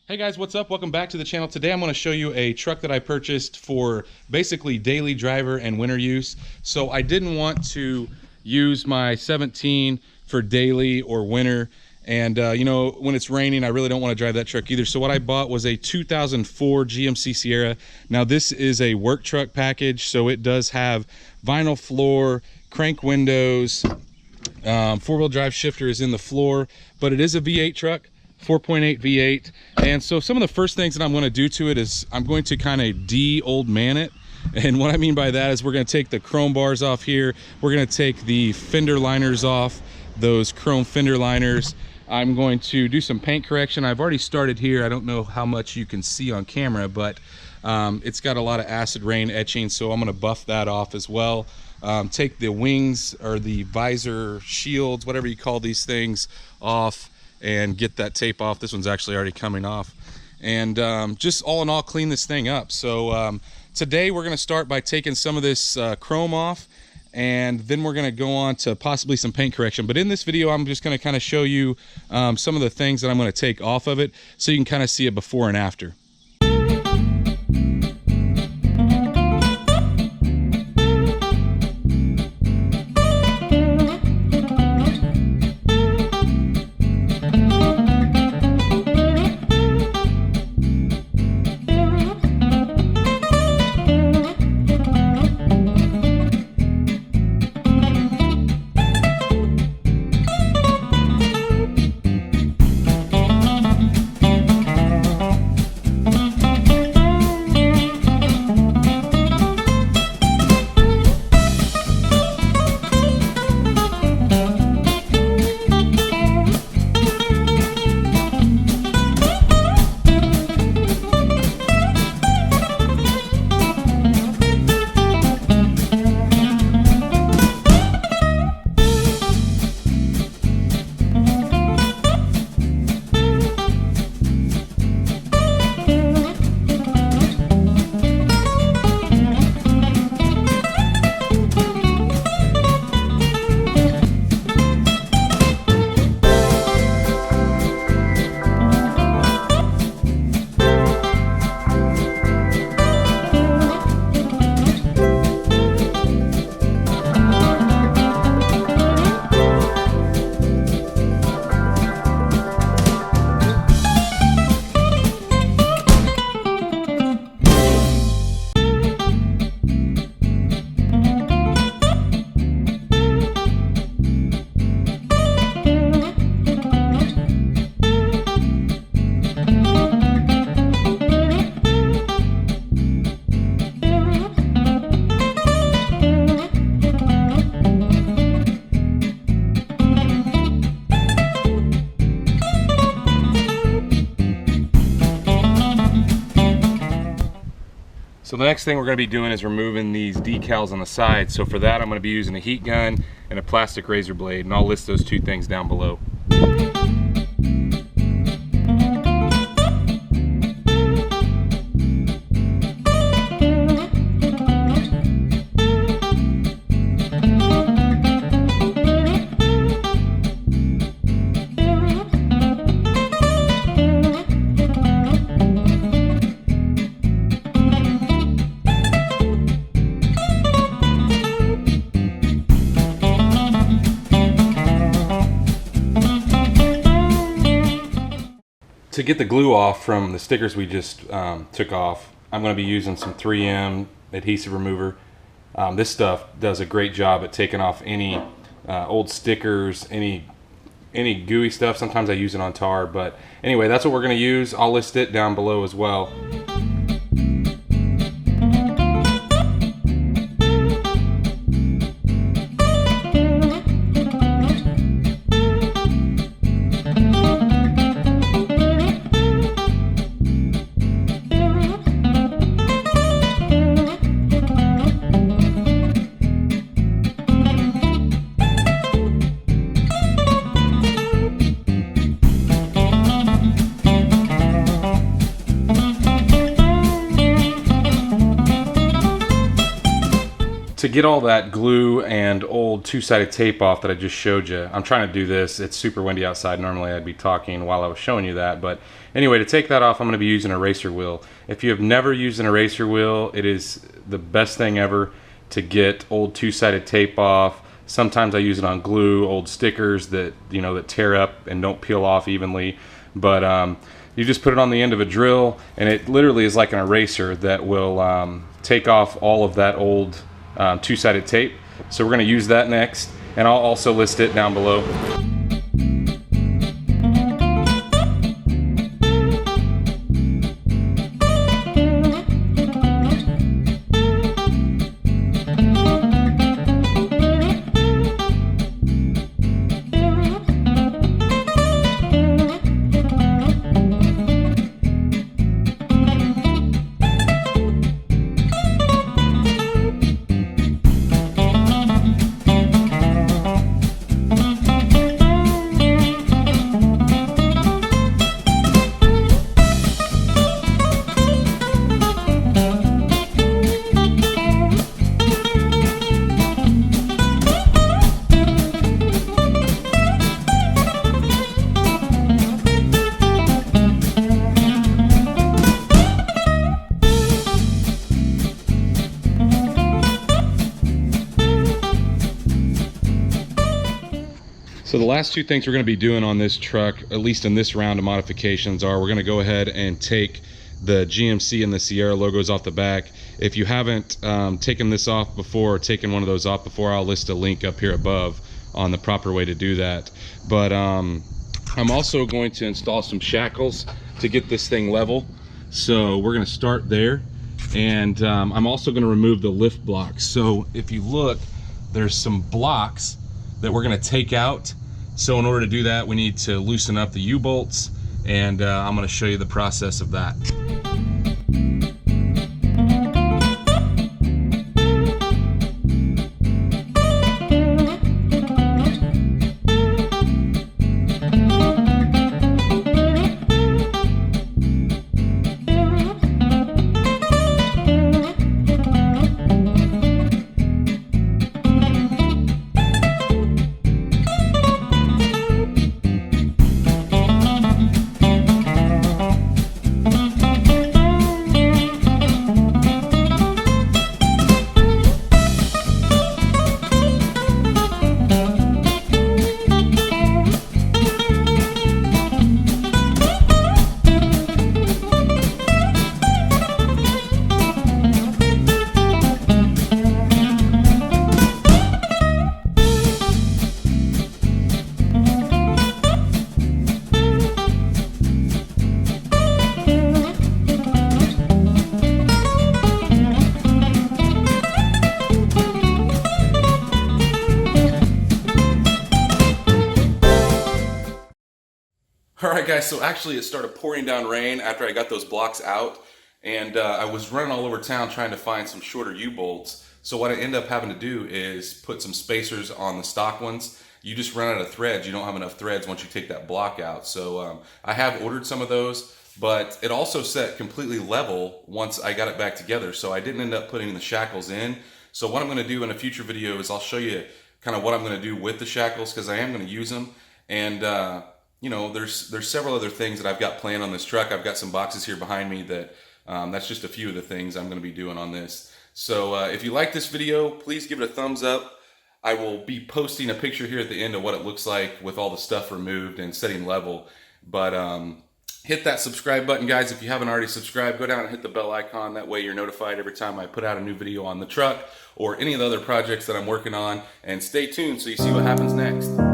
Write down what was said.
Hey guys, what's up? Welcome back to the channel. Today I'm going to show you a truck that I purchased for basically daily driver and winter use. So I didn't want to use my 17 for daily or winter. And you know, when it's raining, I really don't want to drive that truck either. So what I bought was a 2004 GMC Sierra. Now this is a work truck package, so it does have vinyl floor, crank windows, four-wheel drive shifter is in the floor, but it is a V8 truck. 4.8 V8. And so some of the first things that I'm going to do to it is I'm going to kind of de-old man it. And what I mean by that is we're going to take the chrome bars off here. We're going to take the fender liners off, those chrome fender liners. I'm going to do some paint correction. I've already started here. I don't know how much you can see on camera, but it's got a lot of acid rain etching, so I'm going to buff that off as well. Take the wings or the visor shields, whatever you call these things, off and get that tape off. This one's actually already coming off. And just all in all, clean this thing up. So today we're gonna start by taking some of this chrome off, and then we're gonna go on to possibly some paint correction. But in this video, I'm just gonna kind of show you some of the things that I'm gonna take off of it so you can kind of see it before and after. So the next thing we're going to be doing is removing these decals on the side. So for that, I'm going to be using a heat gun and a plastic razor blade, and I'll list those two things down below. To get the glue off from the stickers we just took off, I'm going to be using some 3M adhesive remover. This stuff does a great job at taking off any old stickers, any gooey stuff. Sometimes I use it on tar, but anyway, that's what we're going to use. I'll list it down below as well. to get all that glue and old two-sided tape off that I just showed you, I'm trying to do this. It's super windy outside. Normally I'd be talking while I was showing you that, but anyway, to take that off, I'm going to be using an eraser wheel. If you have never used an eraser wheel, it is the best thing ever to get old two-sided tape off. Sometimes I use it on glue, old stickers that, you know, that tear up and don't peel off evenly, but you just put it on the end of a drill, and it literally is like an eraser that will take off all of that old two-sided tape. So we're going to use that next, and I'll also list it down below. So the last two things we're going to be doing on this truck, at least in this round of modifications, are we're going to go ahead and take the GMC and the Sierra logos off the back. If you haven't taken this off before or taken one of those off before, I'll list a link up here above on the proper way to do that. But I'm also going to install some shackles to get this thing level. So we're going to start there, and I'm also going to remove the lift blocks. So if you look, there's some blocks that we're going to take out. So in order to do that, we need to loosen up the U-bolts, and I'm going to show you the process of that. Alright guys, so actually it started pouring down rain after I got those blocks out, and I was running all over town trying to find some shorter U-bolts. So what I ended up having to do is put some spacers on the stock ones. You just run out of threads. You don't have enough threads once you take that block out. So I have ordered some of those, but it also set completely level once I got it back together. So I didn't end up putting the shackles in. So what I'm going to do in a future video is I'll show you kind of what I'm going to do with the shackles, because I am going to use them. And you know, there's several other things that I've got planned on this truck. I've got some boxes here behind me that that's just a few of the things I'm going to be doing on this. So if you like this video, please give it a thumbs up. I will be posting a picture here at the end of what it looks like with all the stuff removed and setting level. But hit that subscribe button, guys. If you haven't already subscribed, go down and hit the bell icon. That way you're notified every time I put out a new video on the truck or any of the other projects that I'm working on. And stay tuned so you see what happens next.